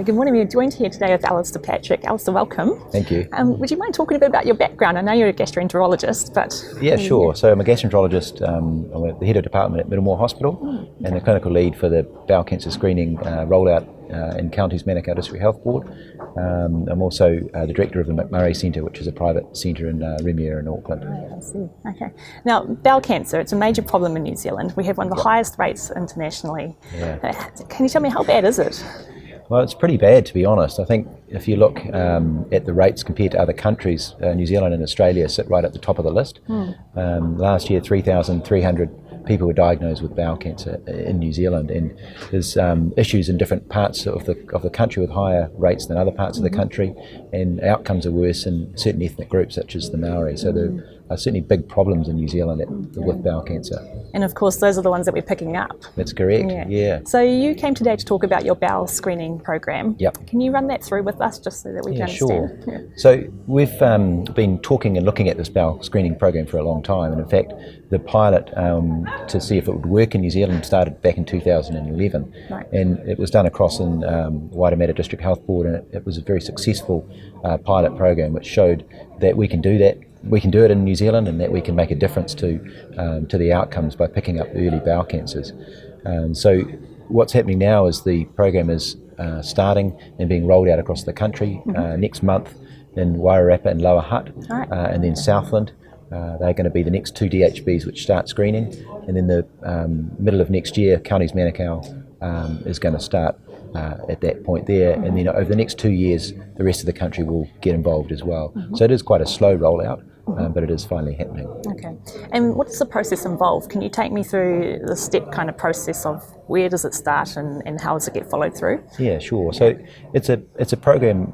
Good morning. We're joined here today with Alasdair Patrick. Alasdair, welcome. Thank you. Would you mind talking a bit about your background? I know you're a gastroenterologist, but... Yeah, sure. So I'm a gastroenterologist. I'm the head of department at Middlemore Hospital and the clinical lead for the bowel cancer screening rollout in Counties Manukau District Health Board. I'm also the director of the McMurray Centre, which is a private centre in Rotorua in Auckland. Right, I see. Okay. Now, bowel cancer, it's a major problem in New Zealand. We have one of the highest rates internationally. Yeah. Can you tell me how bad is it? Well, it's pretty bad, to be honest. I think if you look at the rates compared to other countries, New Zealand and Australia sit right at the top of the list. Last year, 3,300 people were diagnosed with bowel cancer in New Zealand, and there's issues in different parts of the country with higher rates than other parts of the country, and outcomes are worse in certain ethnic groups such as the Maori. So there are certainly big problems in New Zealand with bowel cancer. And of course, those are the ones that we're picking up. That's correct, yeah. So you came today to talk about your bowel screening program. Yep. Can you run that through with us just so that we can understand? Sure. Yeah. So we've been talking and looking at this bowel screening program for a long time, and in fact the pilot to see if it would work in New Zealand started back in 2011. Right. And it was done across in Waitemata District Health Board, and it was a very successful pilot program which showed that we can do that. We can do it in New Zealand, and that we can make a difference to the outcomes by picking up early bowel cancers. So what's happening now is the program is starting and being rolled out across the country next month in Wairarapa and Lower Hutt, and then Southland. They're going to be the next two DHBs which start screening, and then the middle of next year, Counties Manukau is going to start at that point there, and then over the next 2 years, the rest of the country will get involved as well. So it is quite a slow rollout. But it is finally happening. Okay. And what's the process involved? Can you take me through the step kind of process of where does it start and how does it get followed through? Yeah, sure. So it's a program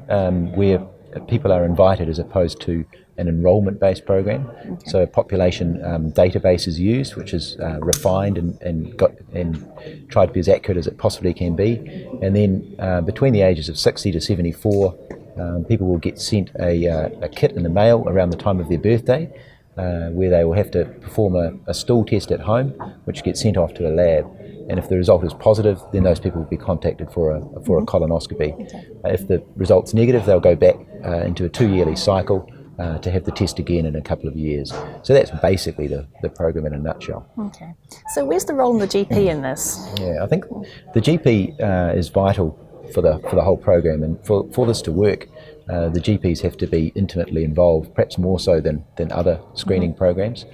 where people are invited as opposed to an enrolment-based program. Okay. So a population database is used, which is refined and tried to be as accurate as it possibly can be. And then between the ages of 60 to 74, people will get sent a kit in the mail around the time of their birthday, where they will have to perform a stool test at home, which gets sent off to a lab. And if the result is positive, then those people will be contacted for a colonoscopy. Okay. If the result's negative, they'll go back into a 2-yearly cycle to have the test again in a couple of years. So that's basically the program in a nutshell. Okay. So where's the role of the GP in this? Yeah, I think the GP is vital for the whole program, and for this to work, the GPs have to be intimately involved, perhaps more so than other screening programs.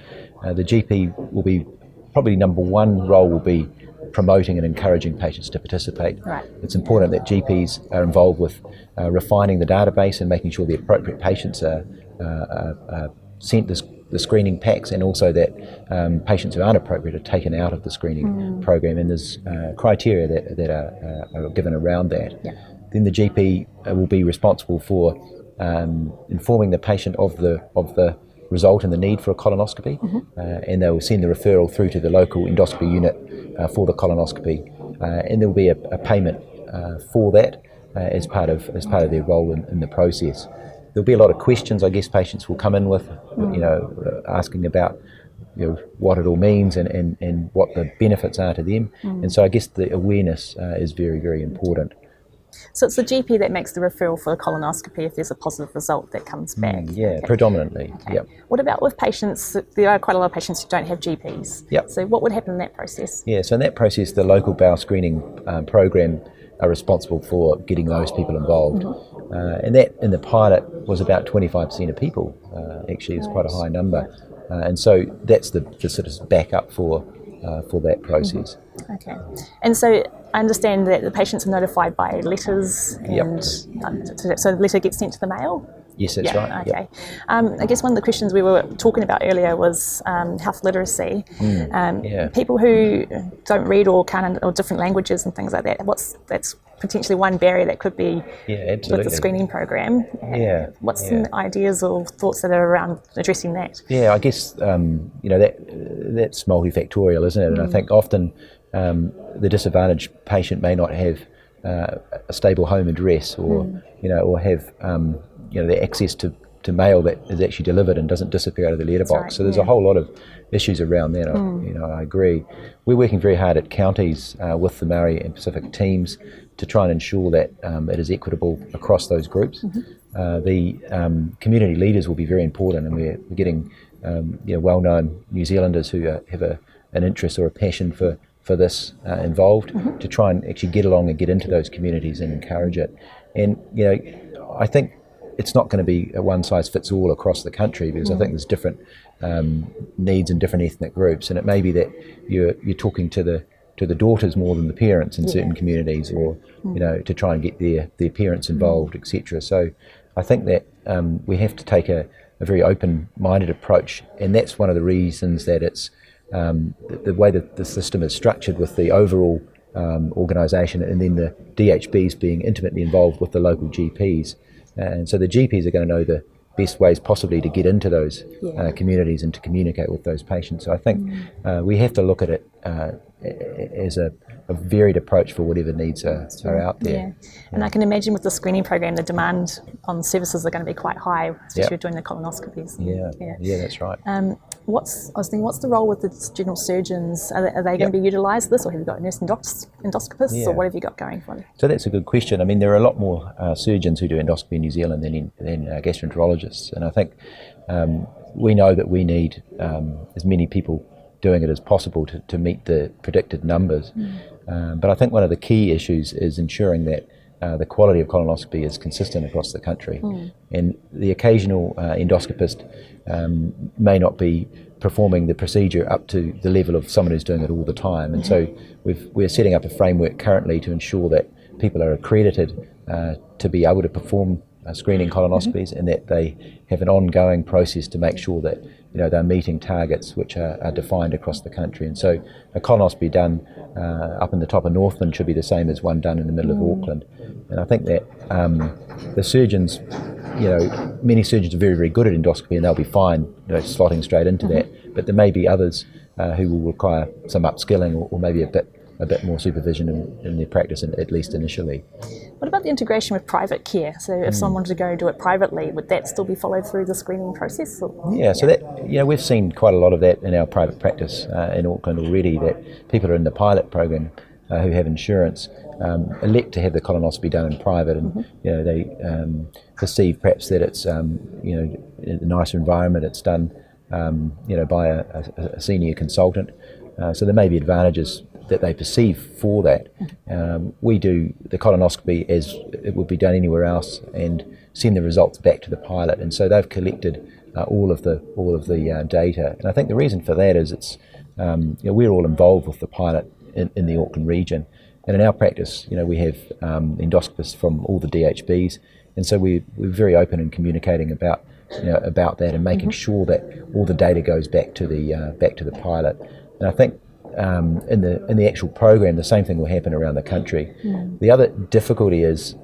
The GP will be, probably number one role will be promoting and encouraging patients to participate. Right. It's important that GPs are involved with refining the database and making sure the appropriate patients are sent the screening packs, and also that patients who aren't appropriate are taken out of the screening program, and there's criteria that are given around that. Yeah. Then the GP will be responsible for informing the patient of the result and the need for a colonoscopy, and they will send the referral through to the local endoscopy unit for the colonoscopy, and there will be a payment for that as part of their role in the process. There'll be a lot of questions, I guess, patients will come in with, asking about what it all means and what the benefits are to them. And so I guess the awareness is very, very important. So it's the GP that makes the referral for a colonoscopy if there's a positive result that comes back? Yeah, predominantly. Okay. Yep. What about with patients? There are quite a lot of patients who don't have GPs. Yep. So what would happen in that process? Yeah, so in that process, the local bowel screening program are responsible for getting those people involved. And that in the pilot was about 25% of people. Actually, it's quite a high number. And so that's the sort of backup for that process. Okay. And so I understand that the patients are notified by letters, and so the letter gets sent to the mail? Yes, that's right. Okay. I guess one of the questions we were talking about earlier was health literacy. People who don't read or can't, or different languages and things like that. That's potentially one barrier that could be with the screening program. What's some ideas or thoughts that are around addressing that? Yeah, I guess that's multifactorial, isn't it? And I think often the disadvantaged patient may not have a stable home address, or or have the access to mail that is actually delivered and doesn't disappear out of the letterbox. Right, so there's a whole lot of issues around that. I agree. We're working very hard at counties with the Maori and Pacific teams to try and ensure that it is equitable across those groups. The community leaders will be very important, and we're getting well-known New Zealanders who have an interest or a passion for this involved to try and actually get along and get into those communities and encourage it. And I think it's not going to be a one-size-fits-all across the country, because I think there's different needs in different ethnic groups, and it may be that you're talking to the daughters more than the parents in certain communities, or to try and get their parents involved, etc. So I think that we have to take a very open-minded approach, and that's one of the reasons that it's the way that the system is structured with the overall organisation, and then the DHBs being intimately involved with the local GPs. And so the GPs are going to know the best ways possibly to get into those communities and to communicate with those patients. So I think we have to look at it as a varied approach for whatever needs are out there. And I can imagine with the screening program, the demand on services are going to be quite high, especially during the colonoscopies. Yeah, that's right. What's the role with the general surgeons? Are they going to be utilised this, or have you got nurse endoscopists, or what have you got going for them? So that's a good question. I mean, there are a lot more surgeons who do endoscopy in New Zealand than gastroenterologists, and I think we know that we need as many people doing it as possible to meet the predicted numbers. But I think one of the key issues is ensuring that the quality of colonoscopy is consistent across the country. And the occasional endoscopist may not be performing the procedure up to the level of someone who's doing it all the time. And so we're setting up a framework currently to ensure that people are accredited to be able to perform screening colonoscopies, and that they have an ongoing process to make sure that they're meeting targets which are defined across the country. And so a colonoscopy done up in the top of Northland should be the same as one done in the middle of Auckland. And I think that the surgeons, many surgeons are very, very good at endoscopy, and they'll be fine slotting straight into that. But there may be others who will require some upskilling, or maybe a bit more supervision in their practice, at least initially. What about the integration with private care? So if someone wanted to go do it privately, would that still be followed through the screening process? So that we've seen quite a lot of that in our private practice in Auckland already, that people are in the pilot program who have insurance elect to have the colonoscopy done in private, and they perceive perhaps that it's in a nicer environment, it's done by a senior consultant. So there may be advantages that they perceive for that. We do the colonoscopy as it would be done anywhere else, and send the results back to the pilot. And so they've collected all of the data. And I think the reason for that is it's we're all involved with the pilot in the Auckland region. And in our practice, we have endoscopists from all the DHBs, and so we're very open in communicating about that, and making sure that all the data goes back to the pilot. And I think in the actual program, the same thing will happen around the country. The other difficulty is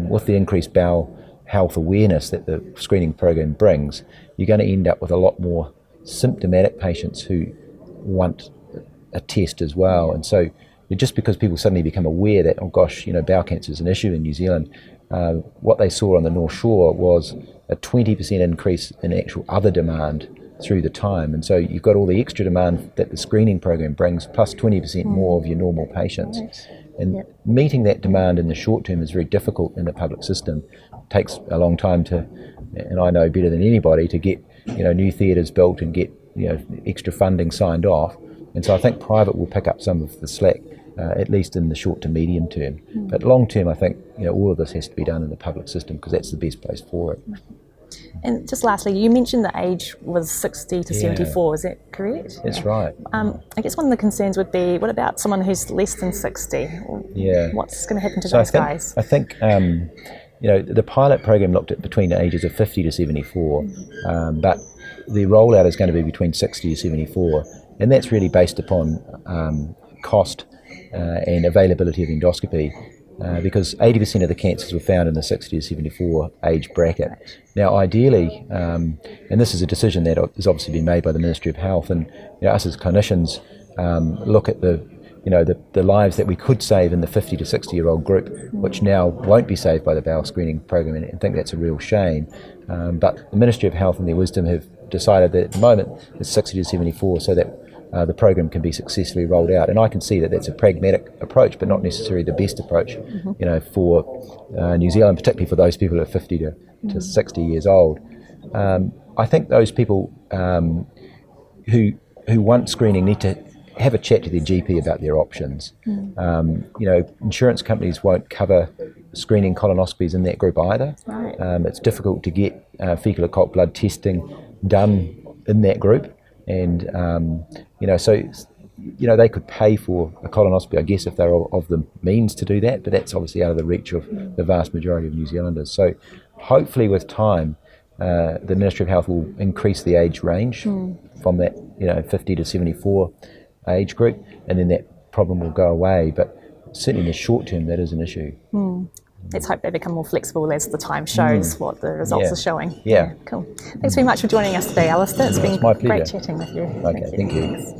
with the increased bowel health awareness that the screening program brings, you're going to end up with a lot more symptomatic patients who want a test as well. And so just because people suddenly become aware that, oh gosh, bowel cancer is an issue in New Zealand, what they saw on the North Shore was a 20% increase in actual other demand through the time. And so you've got all the extra demand that the screening program brings, plus 20% more of your normal patients. And meeting that demand in the short term is very difficult in the public system. It takes a long time and I know better than anybody, to get new theatres built and get extra funding signed off. And so I think private will pick up some of the slack, at least in the short to medium term. But long term, I think all of this has to be done in the public system, because that's the best place for it. And just lastly, you mentioned the age was 60 to 74, is that correct? That's right. I guess one of the concerns would be, what about someone who's less than 60? What's going to happen to those guys? I think the pilot program looked at between the ages of 50 to 74, but the rollout is going to be between 60 to 74, and that's really based upon cost and availability of endoscopy. Because 80% of the cancers were found in the 60 to 74 age bracket. Now, ideally, and this is a decision that has obviously been made by the Ministry of Health, and us as clinicians look at the lives that we could save in the 50 to 60-year-old group, which now won't be saved by the bowel screening program, and I think that's a real shame. But the Ministry of Health, in their wisdom, have decided that at the moment it's 60 to 74, so that the program can be successfully rolled out. And I can see that that's a pragmatic approach, but not necessarily the best approach, for New Zealand, particularly for those people who are 50 to 60 years old. I think those people who want screening need to have a chat to their GP about their options. Insurance companies won't cover screening colonoscopies in that group either. Right. It's difficult to get fecal occult blood testing done in that group, and they could pay for a colonoscopy, I guess, if they're of the means to do that, but that's obviously out of the reach of the vast majority of New Zealanders. So hopefully with time, the Ministry of Health will increase the age range from that 50 to 74 age group, and then that problem will go away. But certainly in the short term, that is an issue. Let's hope they become more flexible as the time shows what the results are showing. Yeah. Cool. Thanks very much for joining us today, Alasdair. It's been my pleasure. great chatting with you. Okay, thank you.